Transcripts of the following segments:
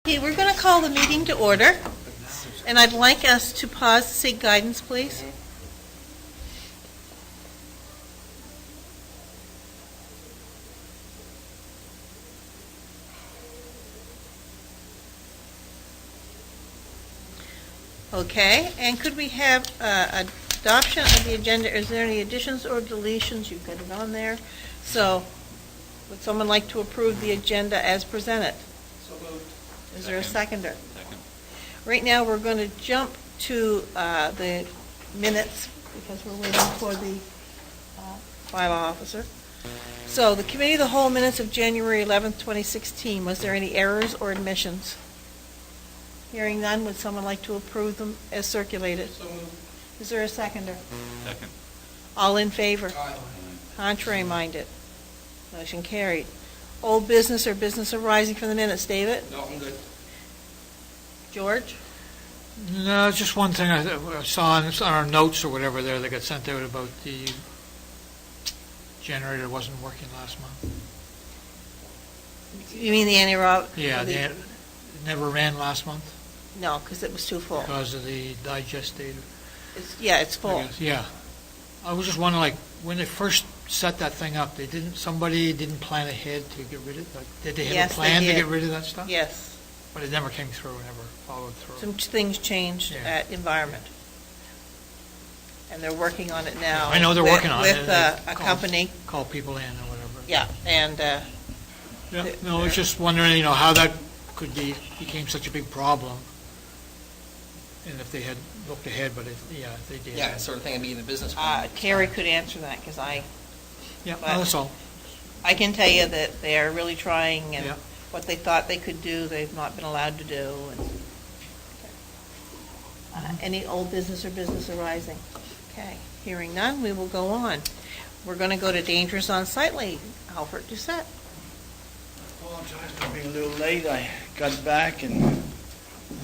Okay, we're going to call the meeting to order, and I'd like us to pause to seek guidance, please. Okay, and could we have adoption of the agenda? Is there any additions or deletions? You've got it on there. So, would someone like to approve the agenda as presented? So moved. Is there a seconder? Second. Right now, we're going to jump to the minutes because we're waiting for the bylaw officer. So, the Committee of the Whole minutes of January 11th, 2016, was there any errors or omissions? Hearing none, would someone like to approve them as circulated? So moved. Is there a seconder? Second. All in favor? Aye. Contrary minded? Motion carried. Old business or business arising from the minutes, David? No, I'm good. George? No, just one thing I saw on our notes or whatever there that got sent out about the generator wasn't working last month. You mean the anaerobic? Yeah, it never ran last month No, because it was too full. because of the digestator. It's I full. guess. Yeah. I was just wondering, like, when they first set that thing up, somebody didn't plan ahead to get rid of it? Like, did they have Yes, a they plan to did. get rid of that stuff? Yes. But it never came through, never followed through. Some things changed Yeah. at Environment. And they're working on it now. I know they're working on it. With They a call- company. Call people in or whatever. Yeah, and Yeah, no, I was just wondering, how that became such a big problem. And if they had looked ahead, but if they did. Yeah, sort of thing I'd be in the business. plan. Terry could answer that because Yeah, but- that's all. I can tell you that they are really trying, and Yeah. what they thought they could do, they've not been allowed to do. Any old business or business arising? Okay, hearing none, we will go on. We're going to go to dangers on sightly. Alfred Doucette. Apologize for being a little late. I got back and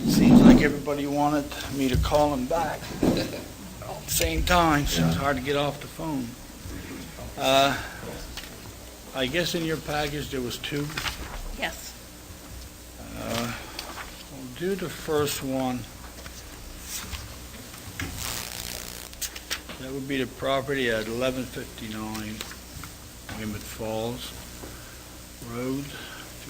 it seems like everybody wanted me to call them back at the same time, so it's hard to get off the phone. I guess in your package there was two. Yes. We'll do the first one. That would be the property at 1159 Weymouth Falls Road.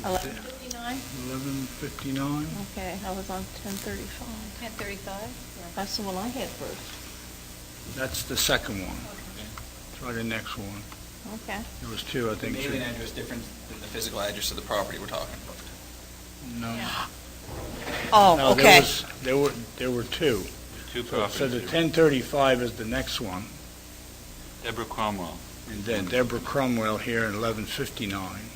11:59? 1159. Okay, I was on 10:35. 10:35? That's the one I had first. That's the second one. Try the next one. Okay. There was two, I The think. mailing address different than the physical address of the property we're talking about. No. Oh, No, okay. there were two. Two So properties. the 1035 is the next one, Deborah Cromwell. and then Deborah Cromwell here in 1159,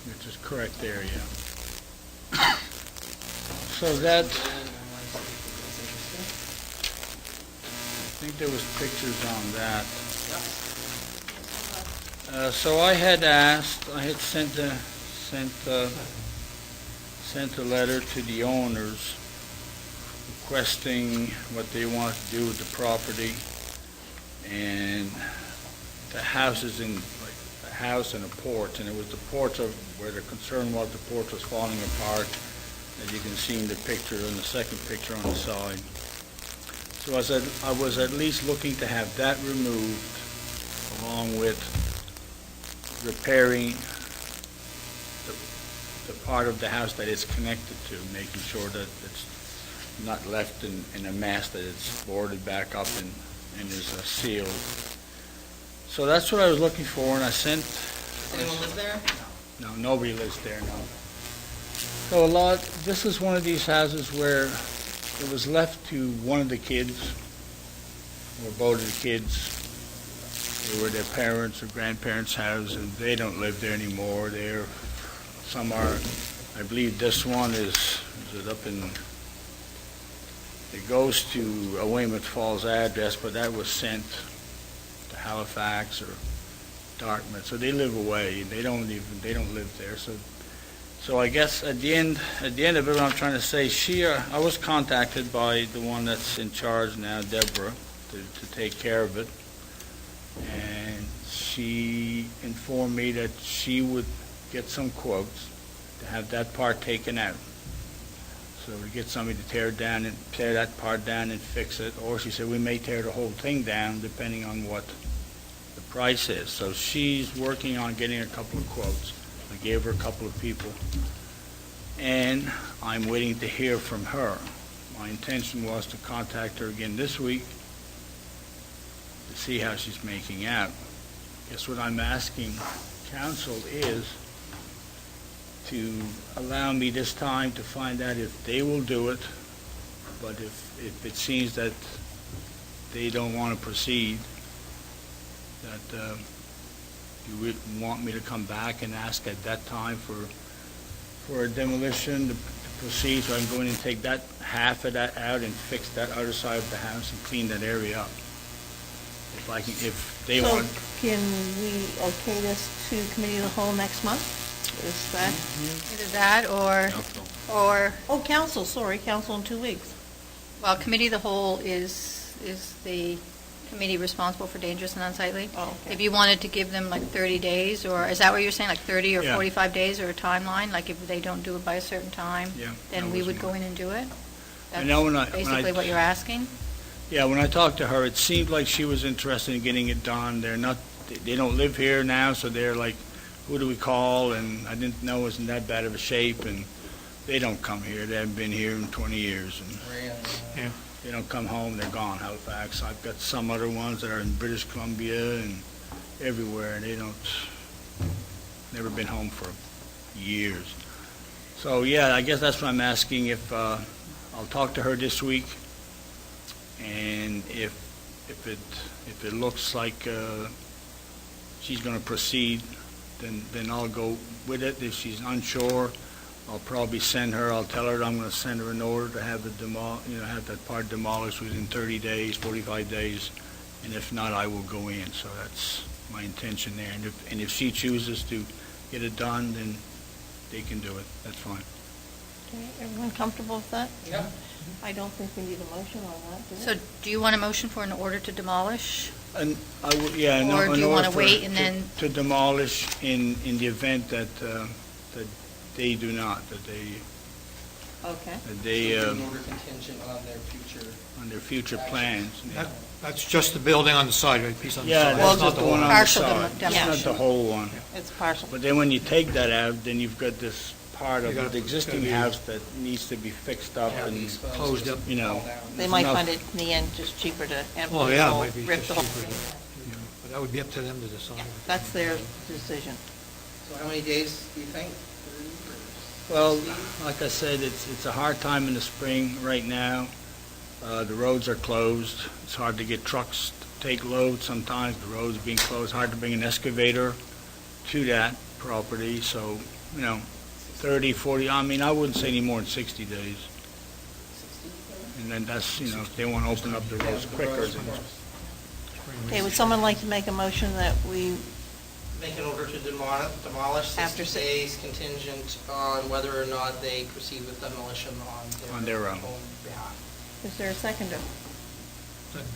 which is correct there, yeah. So that, I think there was pictures on that. So I had sent a letter to the owners requesting what they want to do with the property, and the house is in, like, a house and a porch, and it was the porch of, where the concern was the porch was falling apart, as you can see in the picture, in the second picture on the side. So I was at least looking to have that removed, along with repairing the part of the house that it's connected to, making sure that it's not left in a mess, that it's boarded back up and is sealed. So that's what I was looking for, and I sent... Does anyone live there? No, nobody lives there, no. So this is one of these houses where it was left to one of the kids, or both of the kids. They were their parents' or grandparents' house, and they don't live there anymore. Some are, I believe this one is it up in... It goes to a Weymouth Falls address, but that was sent to Halifax or Dartmouth, so they live away. They don't live there. So I guess at the end of it, what I'm trying to say, I was contacted by the one that's in charge now, Deborah, to take care of it, and she informed me that she would get some quotes to have that part taken out. So to get somebody to tear that part down and fix it, or she said we may tear the whole thing down depending on what the price is. So she's working on getting a couple of quotes. I gave her a couple of people, and I'm waiting to hear from her. My intention was to contact her again this week to see how she's making out. Guess what I'm asking council is to allow me this time to find out if they will do it, but if it seems that they don't want to proceed, that you would want me to come back and ask at that time for a demolition to proceed, so I can go in and take that half of that out and fix that other side of the house and clean that area up. If they So want. can we okay this to committee of the whole next month? Is that, Either that or, oh, council, sorry, council in 2 weeks. well, committee of the whole is the committee responsible for dangerous and unsightly. Oh, okay. If you wanted to give them like 30 days, or is that what you're saying, like 30 or Yeah. 45 days or a timeline? Like if they don't do it by a certain time, Yeah, then that we was would my- go in and do it? I know when I- That's basically what you're asking? Yeah, when I talked to her, it seemed like she was interested in getting it done. They don't live here now, so they're like, who do we call? And I didn't know it was in that bad of a shape, and they don't come here. They haven't been here in 20 years, and they don't come home. They're gone, Halifax. I've got some other ones that are in British Columbia and everywhere, and they never been home for years. So, yeah, I guess that's what I'm asking. If I'll talk to her this week, and if it looks like she's going to proceed, then I'll go with it. If she's unsure, I'll probably I'll tell her I'm going to send her an order to have have that part demolished within 30 days, 45 days, and if not, I will go in. So that's my intention there. And if she chooses to get it done, then they can do it. That's fine. Okay, everyone comfortable with that? Yeah. I don't think we need a motion on that, do we? So do you want a motion for an order to demolish? And I would, yeah, Or do in you order wanna wait and then- to demolish in the event that they do not, that Okay. they An order contingent on their future. on their future plans. Yeah. That's just the building on the side, right, piece on the Yeah, side. that's not just the one on the Partial side. It's not demolition. the whole one. It's partial. But then when you take that out, then you've got this part You of gotta- the existing gotta be- house that needs to be fixed up and, Closed up. you know. They there's might enough- find it in the end just cheaper to empty Well, the yeah, it whole, might be rip just the whole cheaper. thing. But that would be up to them to decide. That's their decision. So how many days do you think? Well, like I said, it's a hard time in the spring right now. The roads are closed. It's hard to get trucks to take loads sometimes. The roads being closed, hard to bring an excavator to that property. So, 30, 40, I mean, I wouldn't say any more than 60 days. And then that's, if they want to open up the roads quicker. then- Okay, would someone like to make a motion that we, Make an order to demolish After 60 days contingent on whether or not they proceed with demolition On their own. behalf. is there a seconder? Second.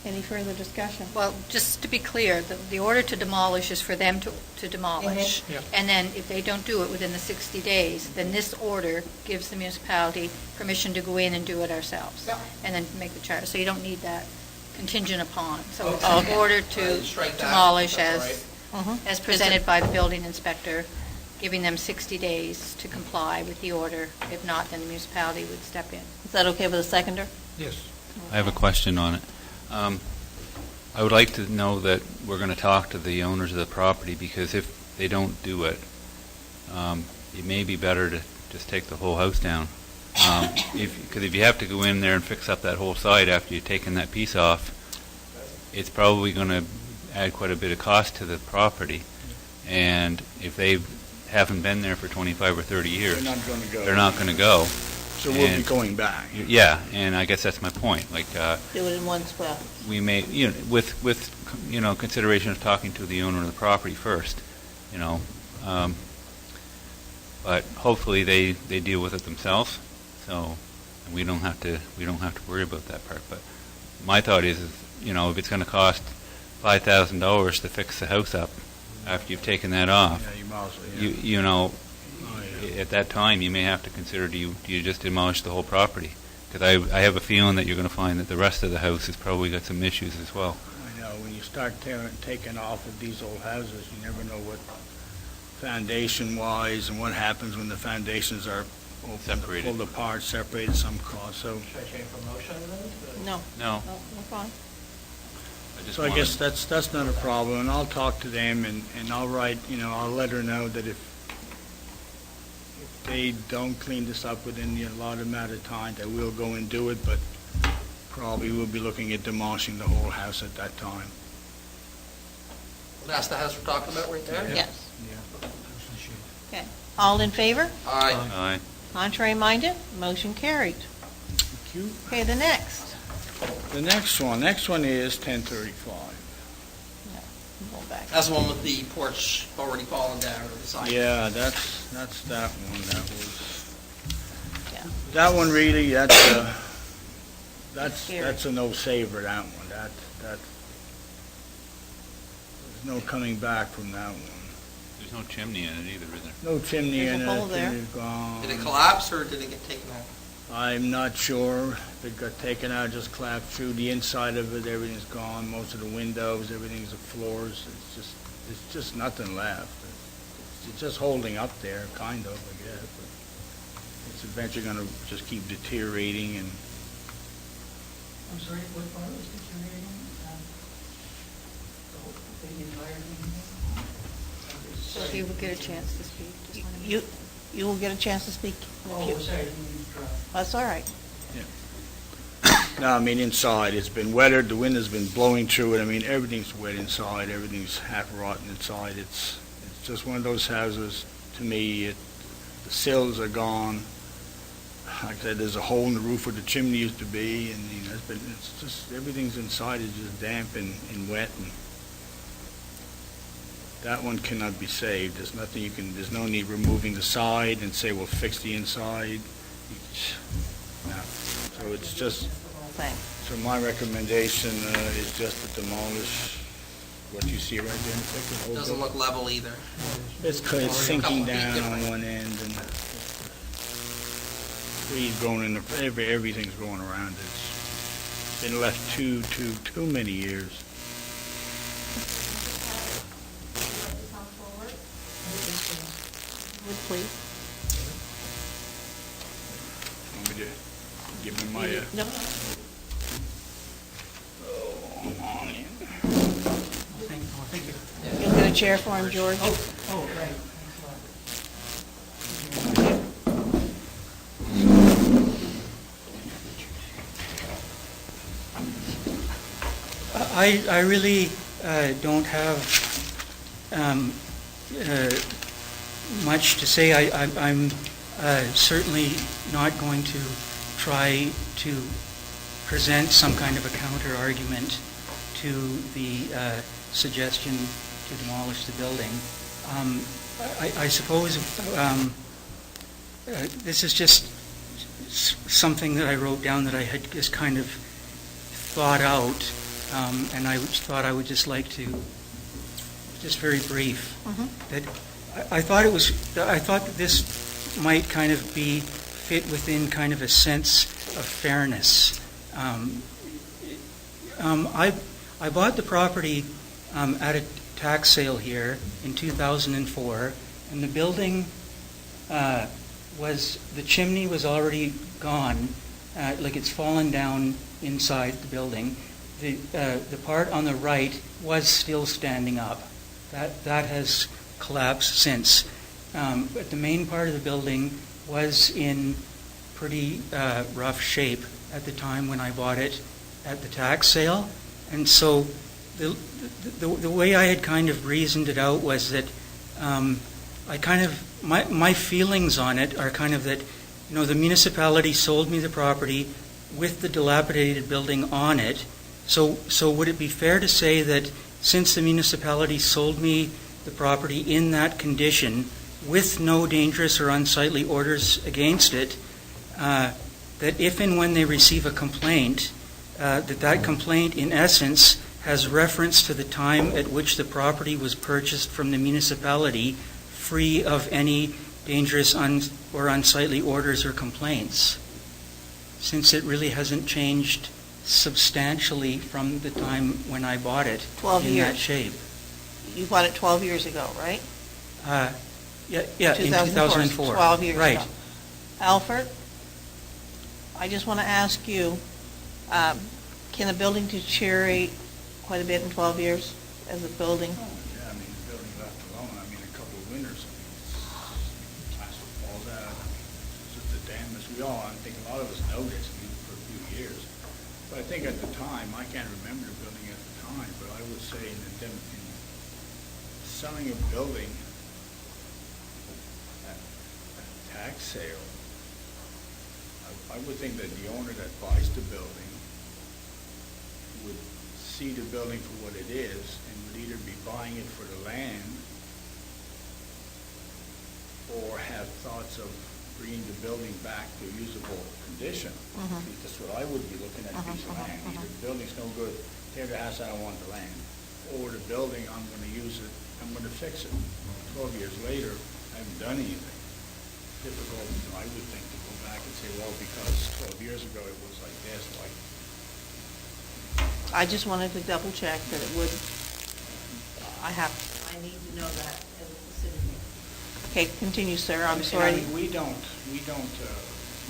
Any further discussion? Well, just to be clear, the order to demolish is for them to demolish. Yeah. And then if they don't do it within the 60 days, then this order gives the municipality permission to go in and do it ourselves. Yeah. And then make the charge. So you don't need that contingent upon. So it's Okay. an order to Strike that, demolish that's all as, right. Mhm. as presented by the building inspector, giving them 60 days to comply with the order. If not, then the municipality would step in. Is that okay with a seconder? Yes. I have a question on it. I would like to know that we're going to talk to the owners of the property, because if they don't do it, it may be better to just take the whole house down. Because if you have to go in there and fix up that whole side after you've taken that piece off, it's probably going to add quite a bit of cost to the property. And if they haven't been there for 25 or 30 years, They're not going to go. they're not going to go. So we'll be and- going back. Yeah, and I guess that's my point. Like, Do it in one swell. we may, with consideration of talking to the owner of the property first, but hopefully they deal with it themselves, so we don't have to worry about that part. But my thought is if it's going to cost $5,000 to fix the house up after you've taken that off, Yeah, you might as well, yeah. you know, Oh, yeah. at that time, you may have to consider, do you just demolish the whole property? Because I have a feeling that you're going to find that the rest of the house has probably got some issues as well. I know, when you start taking off of these old houses, you never know what foundation-wise and what happens when the foundations are Separated. pulled apart, separated, some cause, so. Should I change for motion then? No, No, we're fine. I just So I wanted- guess that's not a problem, and I'll talk to them, and I'll write, I'll let her know that if they don't clean this up within the allotted amount of time, that we'll go and do it, but probably we'll be looking at demolishing the whole house at that time. That's the house we're talking about right there? Yes. Okay. All in favor? Aye. Aye. Contrary minded? Motion carried. Thank you. Okay, the next. The next one is 1035. Go back. That's the one with the porch already fallen down or the side. Yeah, that's that one, Yeah. that one really, that's Scary. a no-saver, that one, that, there's no coming back from that one. There's no chimney in it either, is there? No chimney There's in a it. hole there. It's gone. Did it collapse or did it get taken out? I'm not sure if it got taken out, just collapsed through the inside of it, everything's gone, most of the windows, everything's the floors, it's just nothing left. It's just holding up there, kind of, I guess, but it's eventually gonna just keep deteriorating, and I'm sorry, what part was deteriorating? The entire thing? So if you would get a chance to speak, just want to... You will get a chance to speak. Oh, sorry, I didn't mean to interrupt. That's all right. no, I mean, inside, it's been weathered, the wind has been blowing through it, I mean, everything's wet inside, everything's half rotten inside, it's just one of those houses, to me, the sills are gone. Like I said, there's a hole in the roof where the chimney used to be, and it's just, everything's inside is just damp and wet, and that one cannot be saved. There's nothing there's no need removing the side and say, we'll fix the inside. No. So it's just, Thing. so my recommendation is just to demolish what you see right there in the picture. the whole Doesn't building. look level either. It's sinking Couple feet down different. on one end, and trees growing in everything's growing around it. It's been left too many years. Would please. Want me to give me my, No. on in. Thank you. You'll get a chair for him, George. Oh, right, thanks a lot. I really don't have much to say. I'm certainly not going to try to present some kind of a counter-argument to the suggestion to demolish the building. I suppose this is just something that I wrote down that I had just kind of thought out, and I thought I would just like to, just very brief, that I thought that this might kind of fit within kind of a sense of fairness. I bought the property at a tax sale here in 2004, and the building the chimney was already gone, like it's fallen down inside the building. The part on the right was still standing up. That has collapsed since. But the main part of the building was in pretty rough shape at the time when I bought it at the tax sale. And so the way I had kind of reasoned it out was that my feelings on it are kind of that, the municipality sold me the property with the dilapidated building on it. So would it be fair to say that since the municipality sold me the property in that condition with no dangerous or unsightly orders against it, that if and when they receive a complaint, that complaint in essence has reference to the time at which the property was purchased from the municipality, free of any dangerous or unsightly orders or complaints, since it really hasn't changed substantially from the time when I bought it 12 in years. that shape. You bought it 12 years ago, right? Yeah, in 2004. 12 years Right. ago. Alfred, I just want to ask you, can a building deteriorate quite a bit in 12 years as a building? Oh, yeah, I mean, the building left alone, I mean, a couple of winters, I mean, plastic falls out, I mean, it's just the damage, we all, I think a lot of us noticed, I mean, for a few years. But I think at the time, I can't remember the building at the time, but I would say in selling a building at tax sale, I would think that the owner that buys the building would see the building for what it is and would either be buying it for the land or have thoughts of bringing the building back to usable condition. Mhm. That's what I would be looking at, a piece of land. Either the building's no good, tear the house, I don't want the land. Or the building, I'm gonna use it, I'm gonna fix it. 12 years later, I haven't done anything. Difficult, I would think, to go back and say, well, because 12 years ago it was like this, like, I just wanted to double check that it would, I need to know that as a citizen. Okay, continue, sir, I'm And I sorry. mean, we don't,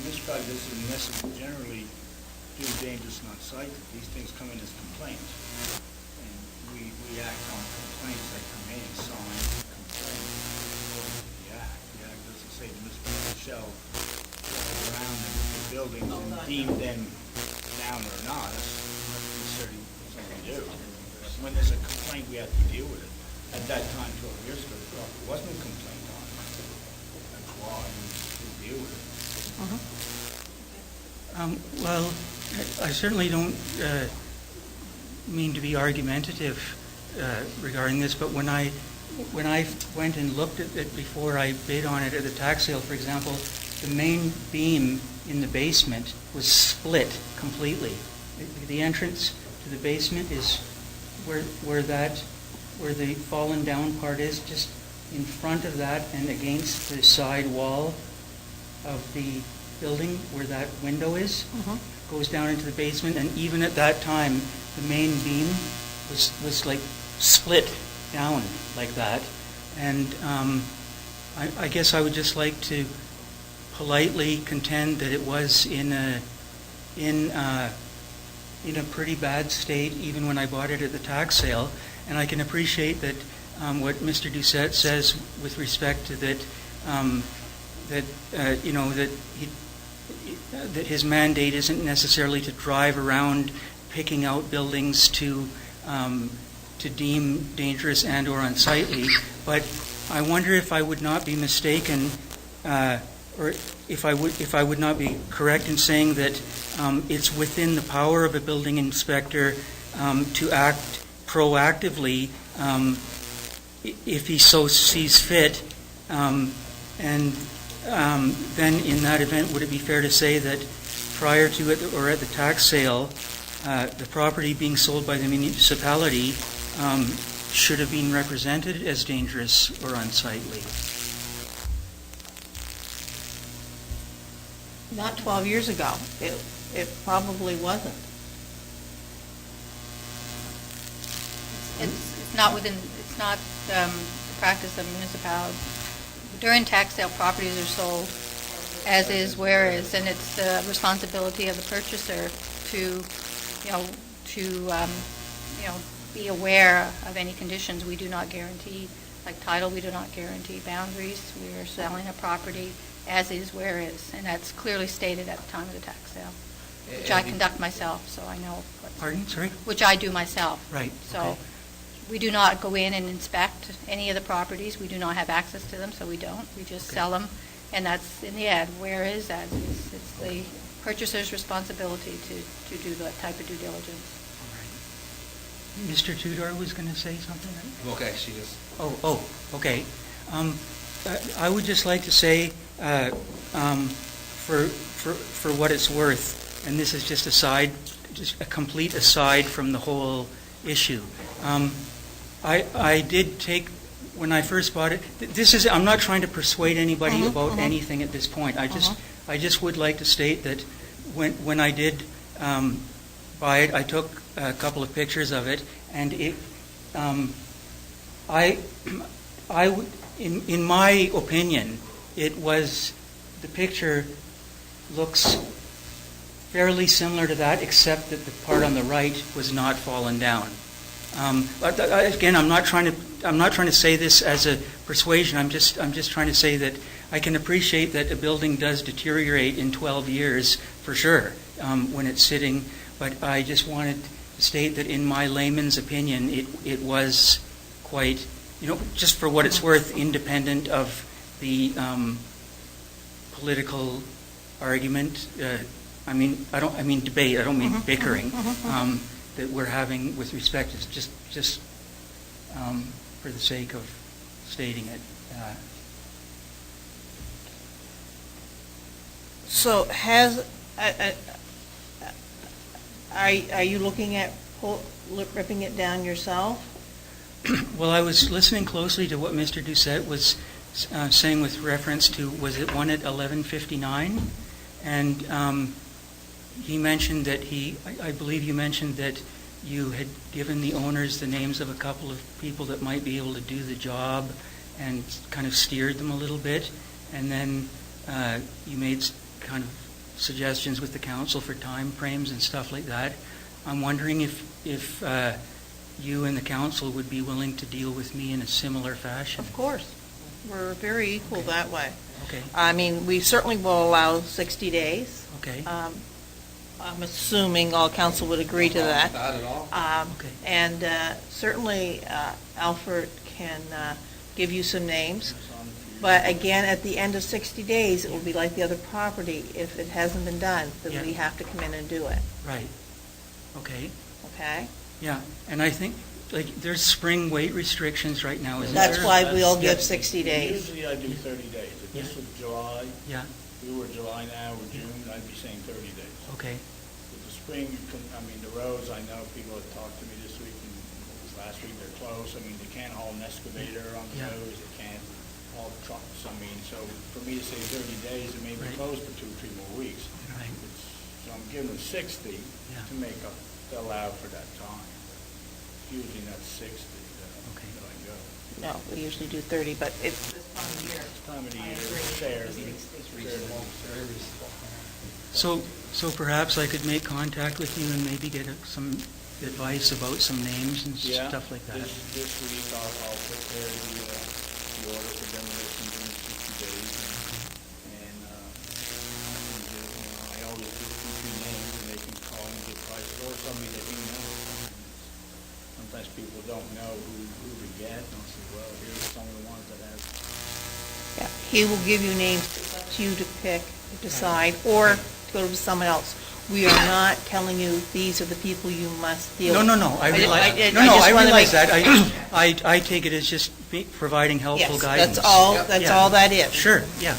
municipalities and municipalities generally do dangerous and unsightly. These things come in as complaints. And we act on complaints that come in, sign complaints. The act doesn't say the municipality shall walk around the buildings and deem them down or not. That's not necessarily something we do. When there's a complaint, we have to deal with it. At that time, 12 years ago, there wasn't a complaint on it. That's why we didn't deal with it. Well, I certainly don't mean to be argumentative regarding this, but when I went and looked at it before I bid on it at the tax sale, for example, the main beam in the basement was split completely. The entrance to the basement is where the fallen down part is, just in front of that and against the side wall of the building where that window is, goes down into the basement, and even at that time, the main beam was like split down like that. And I guess I would just like to politely contend that it was in a pretty bad state even when I bought it at the tax sale. And I can appreciate that what Mr. Doucette says with respect to that that his mandate isn't necessarily to drive around picking out buildings to deem dangerous and or unsightly. But I wonder if I would not be mistaken, or if I would not be correct in saying that it's within the power of a building inspector to act proactively if he so sees fit. And then in that event, would it be fair to say that prior to it or at the tax sale, the property being sold by the municipality should have been represented as dangerous or unsightly? Not 12 years ago. It probably wasn't. It's not the practice of municipalities. During tax sale, properties are sold as is, where is, and it's the responsibility of the purchaser to be aware of any conditions. We do not guarantee, like title, we do not guarantee boundaries. We are selling a property as is, where is, and that's clearly stated at the time of the tax sale, which I conduct myself, so I know. Pardon, sorry? Which I do myself. Right. So okay. we do not go in and inspect any of the properties. We do not have access to them, so we don't. We just sell them, and that's in the ad. Where is, as is. It's the purchaser's responsibility to do that type of due diligence. All right. Mr. Tudor was going to say something? Okay, she is. Oh, okay. I would just like to say, for what it's worth, and this is just a complete aside from the whole issue. I did take when I first bought it, I'm not trying to persuade anybody about anything at this point. I just would like to state that when I did buy it, I took a couple of pictures of it, and in my opinion, the picture looks fairly similar to that, except that the part on the right was not fallen down. But again, I'm not trying to say this as a persuasion. I'm just trying to say that I can appreciate that a building does deteriorate in 12 years for sure when it's sitting. But I just wanted to state that in my layman's opinion, it was quite, just for what it's worth, independent of the political argument. I mean debate. I don't mean bickering that we're having with respect. It's just for the sake of stating it. So are you looking at ripping it down yourself? Well, I was listening closely to what Mr. Doucette was saying with reference to, was it one at 1159? And he mentioned that I believe you mentioned that you had given the owners the names of a couple of people that might be able to do the job and kind of steered them a little bit. And then you made kind of suggestions with the council for time frames and stuff like that. I'm wondering if you and the council would be willing to deal with me in a similar fashion. Of course. We're very equal that way. Okay. I mean, we certainly will allow 60 days. Okay. I'm assuming all council would agree to that. Not at all. Okay. And certainly Alfred can give you some names. But again, at the end of 60 days, it will be like the other property. If it hasn't been done, then Yeah. we have to come in and do it. Right. Okay. Okay? Yeah, and I think, there's spring weight restrictions right now, isn't there? That's why we'll give 60 days. Usually I do 30 days. If this was July, Yeah, we were July now, or June, I'd be saying 30 days. okay, With the spring, the roads, I know people have talked to me this week, and last week they're closed. They can't haul an excavator on the Yeah. roads, they can't haul trucks. So for me to say 30 days, it may be Right. closed for 2 or 3 more weeks. right, So I'm giving them 60 Yeah. to allow for that time. Usually not 60 Okay. that I go. No, we usually do 30, but it's this time of year. This time of the I year, agree. it's fair. It's reasonable. So perhaps I could make contact with you and maybe get some advice about some names and Yeah, stuff like that? This week I'll prepare the order for demolition in 60 days. And I always give 2-3 names and they can call and get prices, or somebody that you know. Sometimes people don't know who to get, and I'll say, well, here's some of the ones that have. Yeah, he will give you names. It's up to you to pick, decide, or to go to someone else. We are not telling you these are the people you must deal with. No, I realize, I I just wanna realize make- that. I take it as just providing helpful Yes, guidance. that's all, Yep. that's Yeah. all that is. Sure, yeah.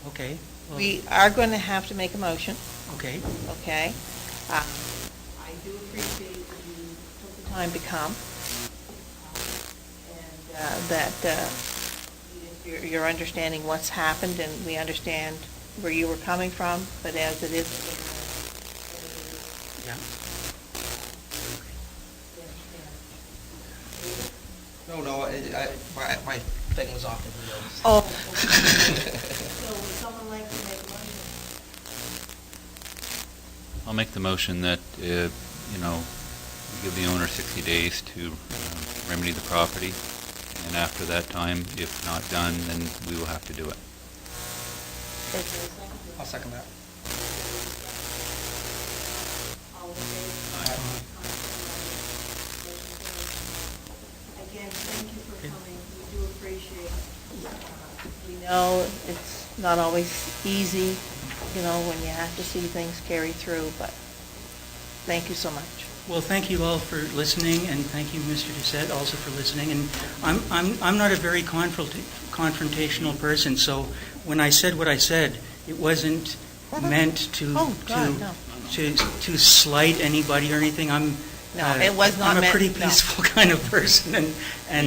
Okay, well, We are going to have to make a motion, okay, okay? I do appreciate that you took the time to come, and that you're understanding what's happened, and we understand where you were coming from, but as it is. yeah. No, my thing was off the wheels. Oh. So would someone like to make a motion? I'll make the motion that, we give the owner 60 days to remedy the property, and after that time, if not done, then we will have to do it. Is there a second? I'll second that. All in favor? Again, thank you for coming. We do appreciate it. We know it's not always easy, when you have to see things carry through, but thank you so much. Well, thank you all for listening, and thank you, Mr. Doucette, also for listening. And I'm not a very confrontational person, so when I said what I said, it wasn't meant to Oh, God, no. to slight anybody or anything. No, it was not I'm a meant, pretty no. peaceful kind of person, and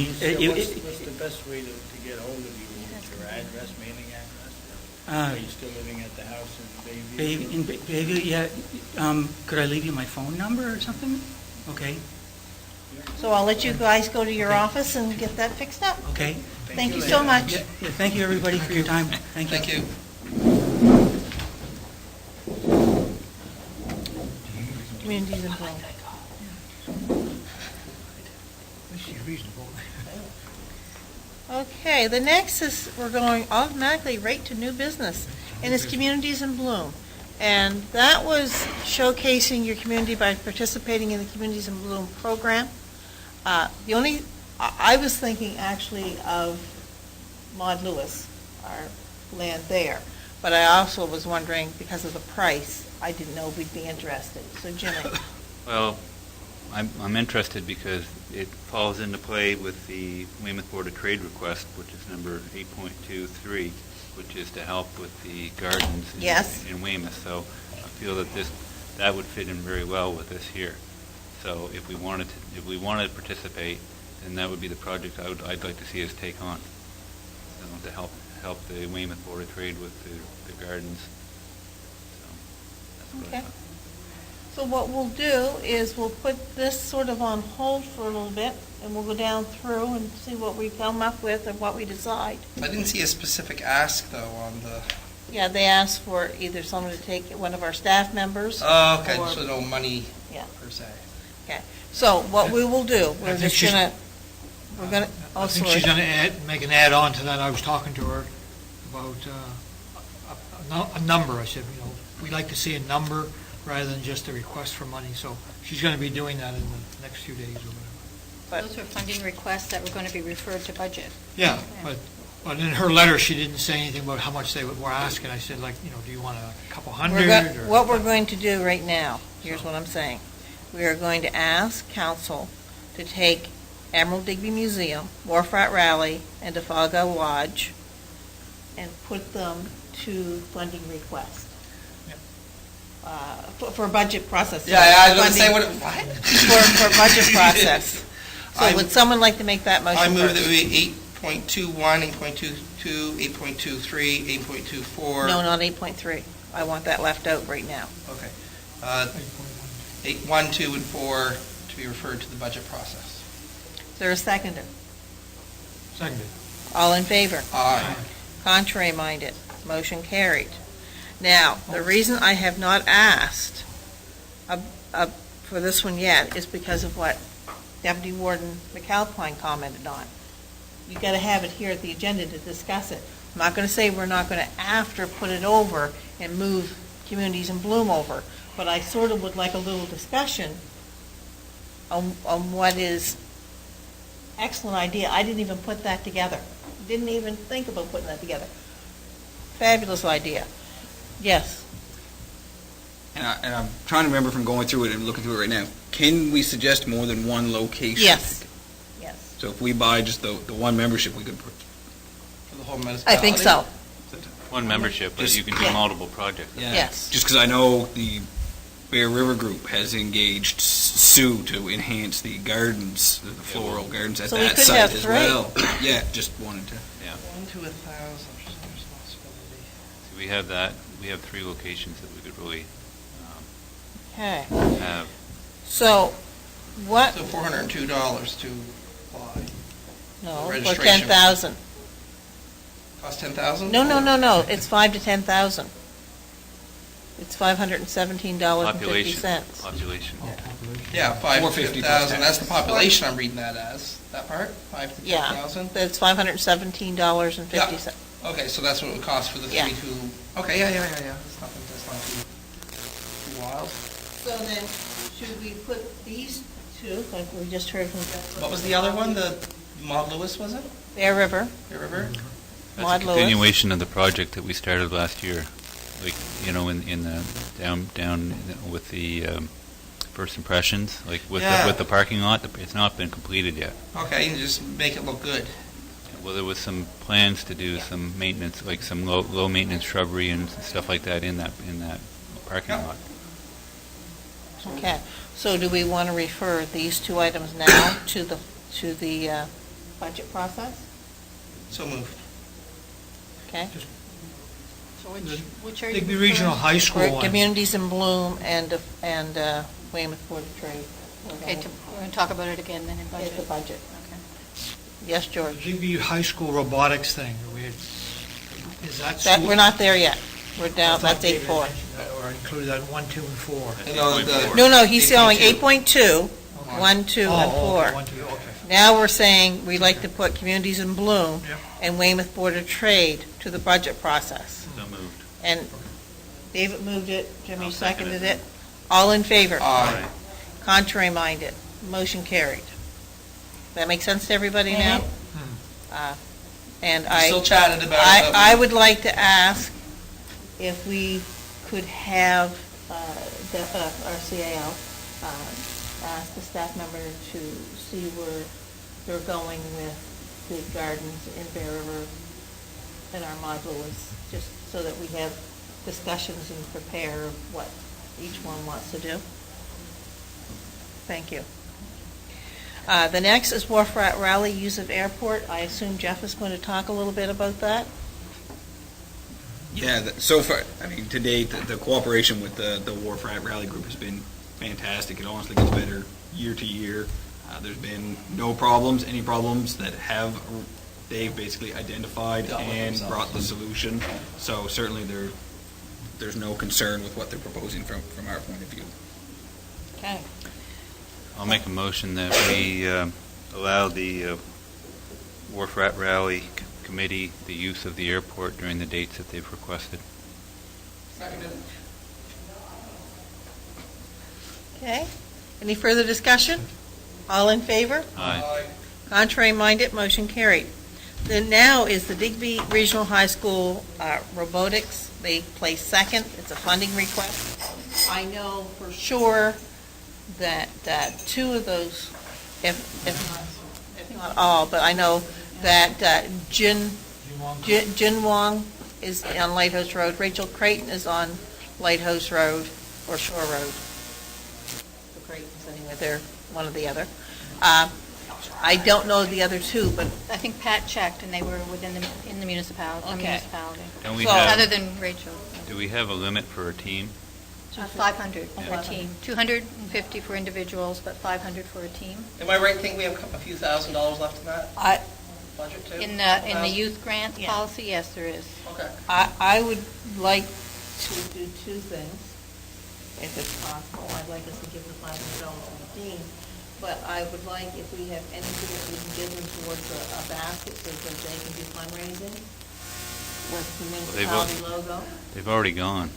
What's the best way to get hold of you? Your address, mailing address? Are you still living at the house in Bayview? In Bayview, yeah. Could I leave you my phone number or something? Okay, So I'll let you guys go to your Okay. office and get that fixed up. okay. Thank you so much. Yeah, thank you, everybody, for your time. Thank you. Thank you. Communities in Bloom. She's reasonable. Okay, the next is, we're going automatically right to new business, and it's Communities in Bloom. And that was showcasing your community by participating in the Communities in Bloom program. The only, I was thinking actually of Maud Lewis, our land there, but I also was wondering, because of the price, I didn't know we'd be interested. So Jimmy, Well, I'm interested because it falls into play with the Weymouth Board of Trade request, which is number 8.23, which is to help with the gardens Yes. in Weymouth. So I feel that that would fit in very well with this here. So if we wanted to participate, then that would be the project I'd like to see us take on, to help the Weymouth Board of Trade with the gardens. So that's what I Okay. thought. so what we'll do is we'll put this sort of on hold for a little bit, and we'll go down through and see what we come up with and what we decide. I didn't see a specific ask, though, on the, Yeah, they asked for either someone to take one of our staff members. oh, okay, or- so no money Yeah. per se. So what we will do, we're think just she's- gonna, oh, I think sorry. she's going to make an add-on to that. I was talking to her about a number. I said, we'd like to see a number rather than just a request for money. So she's going to be doing that in the next few days or whatever. But- Those were funding requests that were going to be referred to budget. Yeah, but in her letter, she didn't say anything about how much they were asking. I said, do you want a couple hundred? or- What we're going to do right now, here's what I'm saying. We are going to ask council to take Emerald Digby Museum, Wharf Rat Rally, and Defaga Lodge, and put them to funding request. Yep. For a budget process. Yeah, I was going to say, Funding what? For budget process. So I- would someone like to make that motion I move first? that we 8.21, 8.22, 8.23, 8.24. No, not 8.3. I want that left out right now. Okay. 8, 1, 2, and 4 to be referred to the budget process. Is there a seconder? Seconded. All in favor? Aye. Contrary minded, motion carried. Now, the reason I have not asked for this one yet is because of what Deputy Warden McAlpine commented on. You've got to have it here at the agenda to discuss it. I'm not going to say we're not going to after put it over and move Communities in Bloom over, but I sort of would like a little discussion on what is excellent idea. I didn't even put that together. Didn't even think about putting that together. Fabulous idea. Yes. And I'm trying to remember from going through it and looking through it right now. Can we suggest more than one location? Yes. Yes. So if we buy just the one membership, we could. For the whole I municipality? think so. One membership, but you can do Yeah. multiple projects. Yes. Just because I know the Bear River Group has engaged Sue to enhance the gardens, the floral gardens at So we that could site have as three. well. Yeah, just wanted to. 1 to 1,000 responsibility. So we have that. We have 3 locations that we could really Okay. have. So what, So $402 to apply. no, for registration. 10,000. Cost 10,000? No. It's 5 to 10,000. It's $517.50. Population. Yeah, 5 to 450 plus 10,000. That's the population I'm reading that as. That part? 5 to Yeah. 10,000? That's $517.50. Okay, so that's what it would cost for the Yeah. 3 who, okay, yeah. That's nothing, that's not too wild. So then, should we put these two, like we just heard from... What was the other one? The Maud Lewis, was it? Bear River, Bear River? That's Maud a Lewis. continuation of the project that we started last year, like, in the, down with the first impressions, like with Yeah. with the parking lot. It's not been completed yet. Okay, you just make it look good. Well, there was some plans to do some maintenance, like some low maintenance shrubbery and stuff like that in that parking Yeah. lot. Okay, so do we want to refer these two items now to the budget process? So moved. Okay? So which are The you regional referring? high school For one. Communities in Bloom and Weymouth Board of Trade. Okay, we're going to talk about it again then in budget. It's the budget. Okay. Yes, The George? Digby High School robotics thing, is that? That, school- we're not there yet. We're down, I thought that's David 8.4. mentioned that, Or included that in 1, 2, and 4. No, he's going 8.2, Okay. 1, 2, and Oh, 4. okay, 1, 2, okay. Now we're saying we'd like to put Communities in Bloom Yep. and Weymouth Board of Trade to the budget process. So moved. And David moved it, Jimmy seconded it. All in favor? Aye. Contrary minded, motion carried. That make sense to everybody now? And Still chatted about it. I would like to ask if we could have our CAO ask the staff member to see where they're going with the gardens in Bear River and our modulars, just so that we have discussions and prepare what each one wants to do. Thank you. The next is Wharf Rat Rally, use of airport. I assume Jeff is going to talk a little bit about that. Yeah, so far, I mean, to date, the cooperation with the Wharf Rat Rally Group has been fantastic. It honestly gets better year to year. There's been no problems. Any problems that they've basically identified Dealt with and themselves. brought the solution. So certainly there's no concern with what they're proposing from our point of view. Okay. I'll make a motion that we allow the Wharf Rat Rally Committee the use of the airport during the dates that they've requested. Seconded. Okay. Any further discussion? All in favor? Aye. Contrary minded, motion carried. Then now is the Digby Regional High School robotics. They placed second. It's a funding request. I know for sure that two of those, if not all, but I know that Jin Wong is on Lighthouse Road. Rachel Creighton is on Lighthouse Road or Shore Road. The Creightons anyway, they're one or the other. I don't know the other two, but I think Pat checked, and they were in the municipality. Okay. Municipality. Don't we So- Other have, than Rachel. do we have a limit for a team? 500 for a 500. team. 250 for individuals, but 500 for a team. Am I right to think we have a few $1,000s left in that I budget too? In the youth grant Yeah. policy, yes, there is. Okay. I would like to do two things, if it's possible. I'd like us to give the $500 to the team, but I would like, if we have anything that we can give them towards a basket so that they can do fundraising with the municipality logo. They've already gone.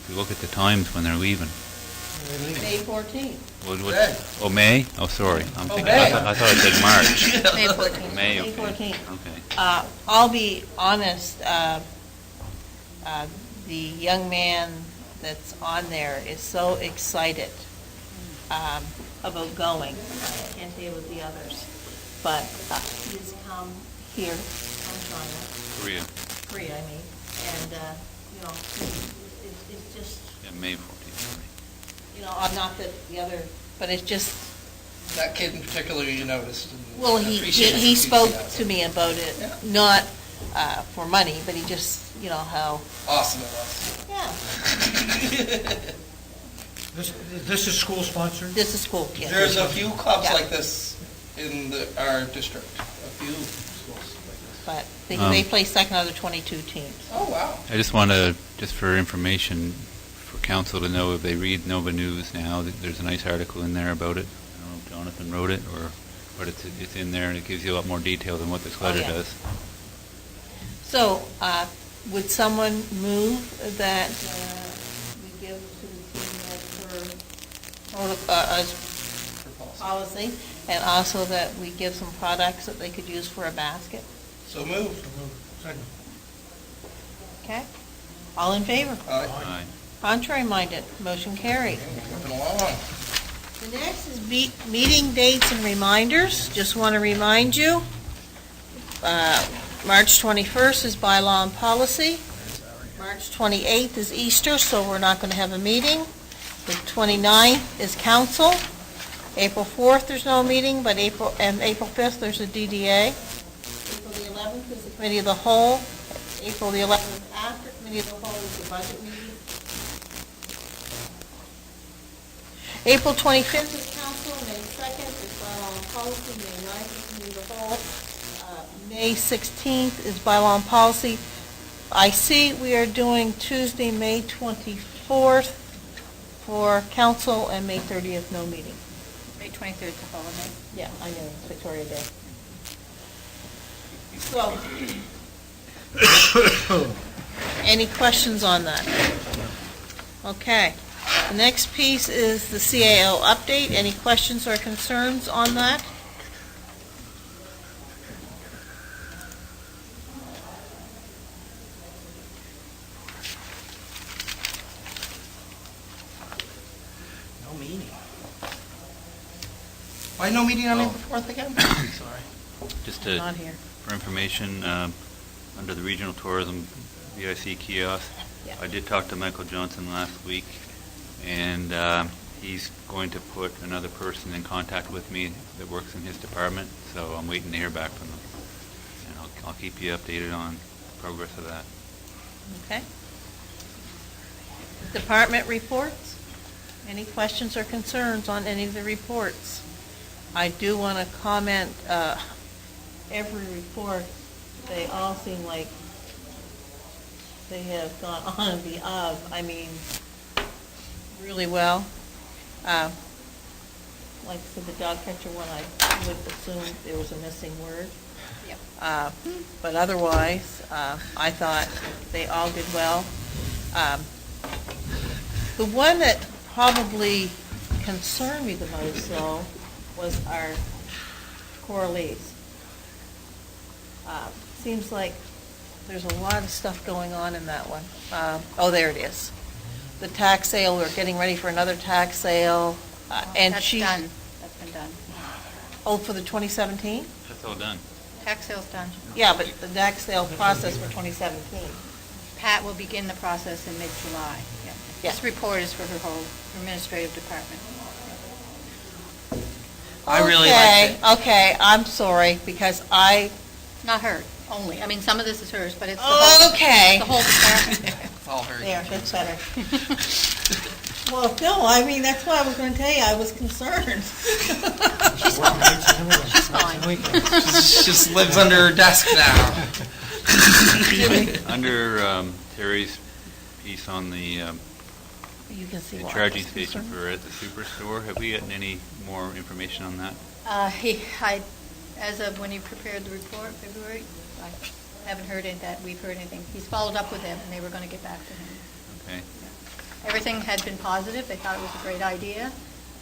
If you look at the times when they're leaving. May 14th. May. Oh, May? Oh, sorry. I'm thinking, May. I thought it said March. May 14th. May, May okay. 14th. Okay. I'll be honest, the young man that's on there is so excited about going. I can't tell you with the others, but he's come here from China, Korea. Korea, I mean, and, it's just, Yeah, May 14th. I'm not that the other, but it's just, That kid in particular you noticed. And well, I he appreciate his he spoke enthusiasm. to me about it, Yeah. not for money, but he just, how, Awesome it was. yeah, This is school sponsored? this is cool, yeah. There's a few clubs Yeah. like this in our district, a few schools like this. But they play second out of 22 teams. Oh, wow. I just want to, just for information, for council to know, if they read Nova News now, that there's a nice article in there about it. I don't know if Jonathan wrote it, but it's in there, and it gives you a lot more detail than what this letter yeah. does. So, would someone move that we give to the team that as For policy. policy, and also that we give some products that they could use for a basket? So moved. Second. Okay? All in favor? Aye. Contrary minded, motion carried. Moving along. The next is meeting dates and reminders. Just want to remind you, March 21st is bylaw and policy. March 28th is Easter, so we're not going to have a meeting. The 29th is council. April 4th, there's no meeting, but April 5th, there's a DDA. April the 11th is the committee of the whole. April the 11th after committee of the whole is the budget meeting. April 25th is council, May 2nd is bylaw and policy, May 9th is committee of the whole. May 16th is bylaw and policy. I see we are doing Tuesday, May 24th for council, and May 30th, no meeting. May 23rd is a holiday. Yeah, I know, it's Victoria Day. So, any questions on that? Okay. The next piece is the CAO update. Any questions or concerns on that? No meeting. Why no meeting on April 4th again? Sorry. Just Not here. for information, under the regional tourism VIC kiosk, Yeah. I did talk to Michael Johnson last week, and he's going to put another person in contact with me that works in his department, so I'm waiting to hear back from them. And I'll keep you updated on progress of that. Okay. Department reports? Any questions or concerns on any of the reports? I do want to comment, every report, they all seem like they have gone on and beyond, I mean, really well. Like I said, the dog catcher one, I would assume there was a missing word. Yep. But otherwise, I thought they all did well. The one that probably concerned me the most, though, was our correlees. Seems like there's a lot of stuff going on in that one. Oh, there it is. The tax sale, we're getting ready for another tax sale. And That's she. done. That's been done. Oh, for the 2017? That's all done. Tax sale's done. Yeah, but the tax sale process for 2017. Pat will begin the process in mid-July. Yeah. Yeah. This report is for her whole administrative department. I really liked it. Okay, I'm sorry, because Not her, only. I mean, some of this is hers, but it's the whole, okay. the whole department. It's all her. There, that's better. Well, no, I mean, that's why I was going to tell you, I was concerned. She's fine. She's fine. She just lives under her desk now. Under Terry's piece on the You can see the why I charging was station concerned. for at the superstore, have we gotten any more information on that? As of when he prepared the report, February, I haven't heard that we've heard anything. He's followed up with them, and they were going to get back to him. Okay. Everything had been positive. They thought it was a great idea,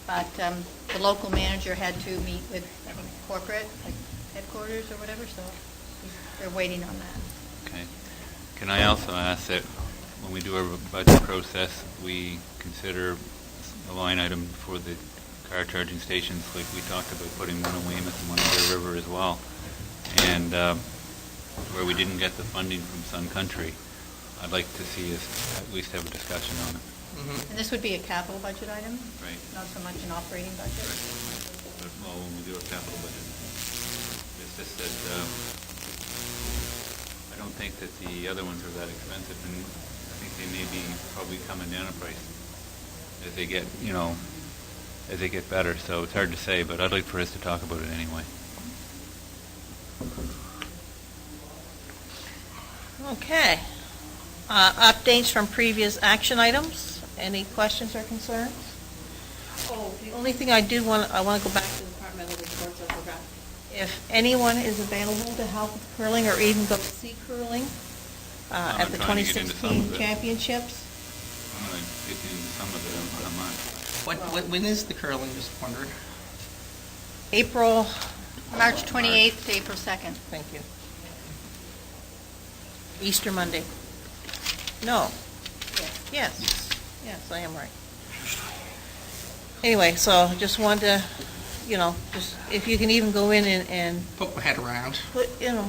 but the local manager had to meet with, I think, corporate, like headquarters or whatever, so they're waiting on that. Okay. Can I also ask that when we do our budget process, we consider a line item for the car charging stations, like we talked about putting one in Weymouth and one in Bear River as well. And where we didn't get the funding from Sun Country, I'd like to see us at least have a discussion on it. And this would be a capital budget item, Right. not so much an operating budget. But, well, when we do a capital budget, it's just that I don't think that the other ones are that expensive, and I think they may be probably coming down in price as they get, as they get better. So it's hard to say, but I'd like for us to talk about it anyway. Okay. Updates from previous action items? Any questions or concerns? Oh, the only thing I want to go back to the departmental reports, I forgot. If anyone is available to help with curling or even go see curling at the I'm trying to get into some 2016 of it. championships, I'm going to get into some of it online. When is the curling, just wondered? April, March 28th to April 2nd. thank you. Easter Monday. No. Yes. Yes, I am right. Anyway, so just wanted to, just if you can even go in and Poke my head around.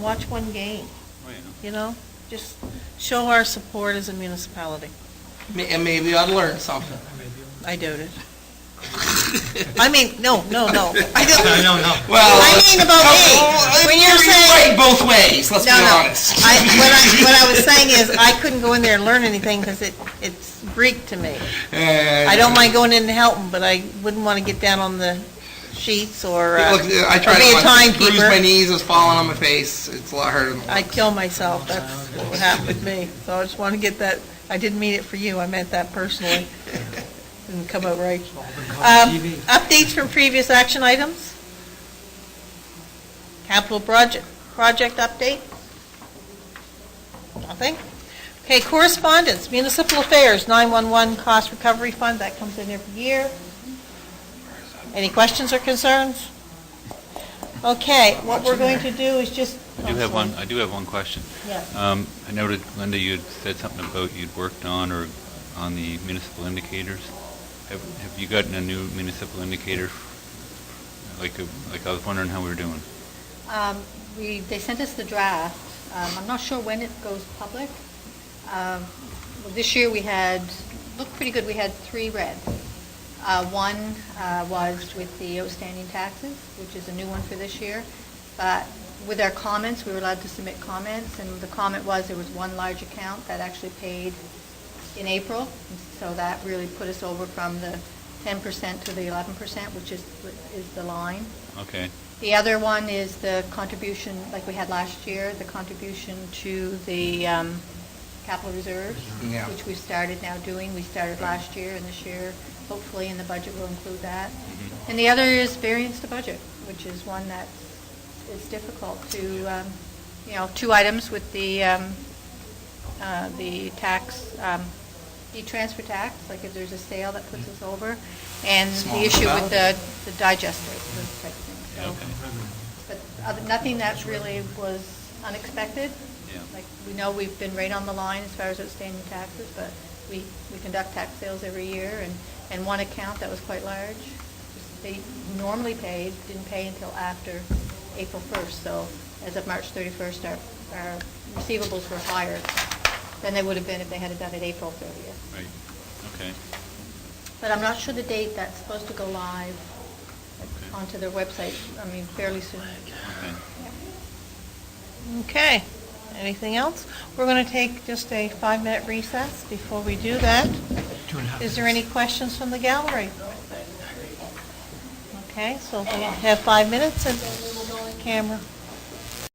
watch one game, Oh, yeah. just show our support as a municipality. And maybe I'd learn something. I doted. I mean, no. I don't. No. Well, I mean about me. When you're saying- right both ways, let's be No. honest. What I was saying is, I couldn't go in there and learn anything because it's Greek to me. I don't mind going in and helping, but I wouldn't want to get down on the sheets or Look, I or tried be a to bruise timekeeper. my knees, I was falling on my face. It's a lot harder than it I'd looks. kill myself. That's what would happen with me. So I just want to get that. I didn't mean it for you. I meant that personally. Didn't come out right. Updates from previous action items? Capital project update? Nothing? Okay, correspondence, municipal affairs, 911 cost recovery fund, that comes in every year. Any questions or concerns? Okay, what we're going to do is just... I do have one question. Yes. I noted, Linda, you had said something about you'd worked on the municipal indicators. Have you gotten a new municipal indicator? Like I was wondering how we were doing. They sent us the draft. I'm not sure when it goes public. This year we looked pretty good. We had 3 red. One was with the outstanding taxes, which is a new one for this year. But with our comments, we were allowed to submit comments, and the comment was there was one large account that actually paid in April, so that really put us over from the 10% to the 11%, which is the line. Okay. The other one is the contribution, like we had last year, the contribution to the capital reserves, Yeah. which we've started now doing. We started last year, and this year, hopefully in the budget, we'll include that. And the other is variance to budget, which is one that is difficult to, 2 items with the tax, the transfer tax, like if there's a sale that puts us over, and Small the issue with amount. the digester, those type of things. So, but nothing that really was unexpected. Yeah. Like, we know we've been right on the line as far as outstanding taxes, but we conduct tax sales every year, and one account that was quite large, they normally didn't pay until after April 1st, so as of March 31st, our receivables were higher than they would have been if they had done it April 30th. Right. Okay. But I'm not sure the date that's supposed to go live Okay. onto their website, fairly soon. Okay. Okay, anything else? We're going to take just a 5-minute recess before we do that. 2.5 Is there any questions from the gallery? Okay, so we'll have 5 minutes and camera.